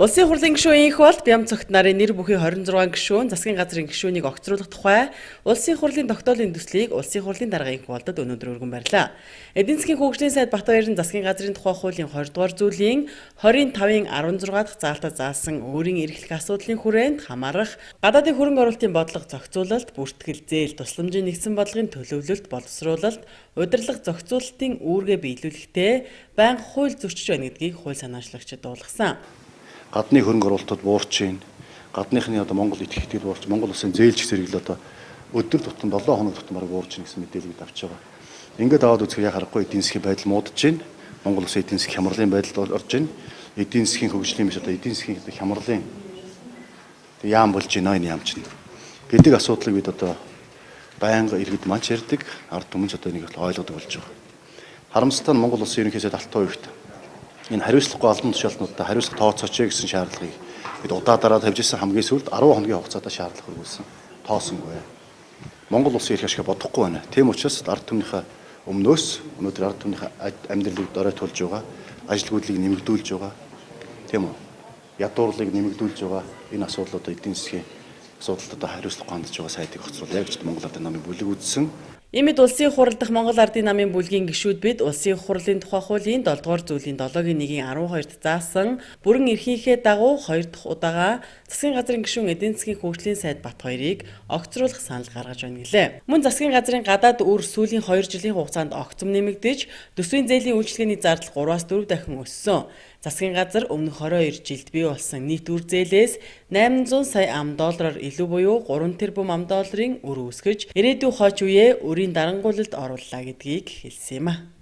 Улсын хурлын гишүүн инх болт Бям цогт нарын нэр бүхий 26 гишүүн засгийн газрын гишүүнийг огцруулах тухай улсын хурлын тогтоолын төслийг улсын хурлын дарга инх болтод өнөөдөр өргөн барьлаа. Эдийн засгийн хөгжлийн сайд Батбаяр засгийн газрын тухай хуулийн 20 дугаар зүйлийн 25-ын 16 дахь заалтад заасан өөрийн эрхлэх асуудлын хүрээнд хамаарах гадаадын хөрөнгө оруулалтын бодлого зохицуулалт, бүртгэл зээл, тусламжийн нэгдсэн бодлогын төлөвлөлт, боловсруулалт, удирдлага зохицуулалтын үүргээ биелүүлэхдээ байнга хууль зөрчиж байна гэдгийг хууль санаачлагчид дуулгасан. Гадны хөрөнгө оруулалтууд буурч байна. Гадныхны Монгол итгэх итгэл буурч, Монгол улсын зээлч зэрэг л өдөр тутам 7 хоног тутам бараг буурч байна гэсэн мэдээлэлд авч байгаа. Ингээд аваад үзэх яг харахгүй эдийн засгийн байдал муудаж байна. Монгол улсын эдийн засгийн хямралын байдалд орж байна. Эдийн засгийн хөгжлийн биш эдийн засгийн хямралын яам болж байна энэ яам чинь гэдэг асуудлыг бид байнга иргэд манч ярьдаг, ард түмэн энийг ойлгодог болж байгаа. Харамсалтай нь Монгол улсын ерөнхий сайд Алтан уягт энэ хариуцлагагүй албан тушаалтнуудад хариуцлага тооцооч гэсэн шаардлагыг бид удаа дараа тавьж ирсэн хамгийн сүүлд 10 хоногийн хугацаанд шаардлага хөрвүүлсэн. Тоосонгүй. Монгол улсын эрх ашиг бодохгүй байна. Тийм учраас ард түмнийхээ өмнөөс өнөөдөр ард түмнийхээ амьдралыг дорой тулж байгаа, ажилгүйдлийг нэмэгдүүлж байгаа. Тийм үү? Ядуурлыг нэмэгдүүлж байгаа энэ асуудлуудад эдийн засгийн асуудалтад хариуцлага хандж байгаа сайдыг хоцруулъя гэж Монгол Ардын намын бүлэг үзсэн. Имид улсын хурал дахь Монгол Ардын намын бүлгийн гишүүд бид улсын хурлын тухай хуулийн 7 дугаар зүйлийн 7-гийн 1-ийн 12-д заасан бүрэн эрхийнхээ дагуу 2 дахь удаага засгийн газрын гишүүн эдийн засгийн хөгжлийн сайд Батбаярыг огцруулах санал гаргаж байна гэлээ. Мөн засгийн газрын гадаад үр сүүлийн 2 жилийн хугацаанд огцом нэмэгдэж, төсвийн зээлийн үйлчилгээний зардал 3-аас 4 дахин өссөн. Засгийн газар өмнөх 22 жилд бий болсон нийт үр зээлээс 800 сая ам.доллараар илүү буюу 3 тэрбум ам.долларын үр үүсгэж, ирээдүйн хойч үеэ өрийн дарангуулалд орууллаа гэдгийг хэлсэн юм а.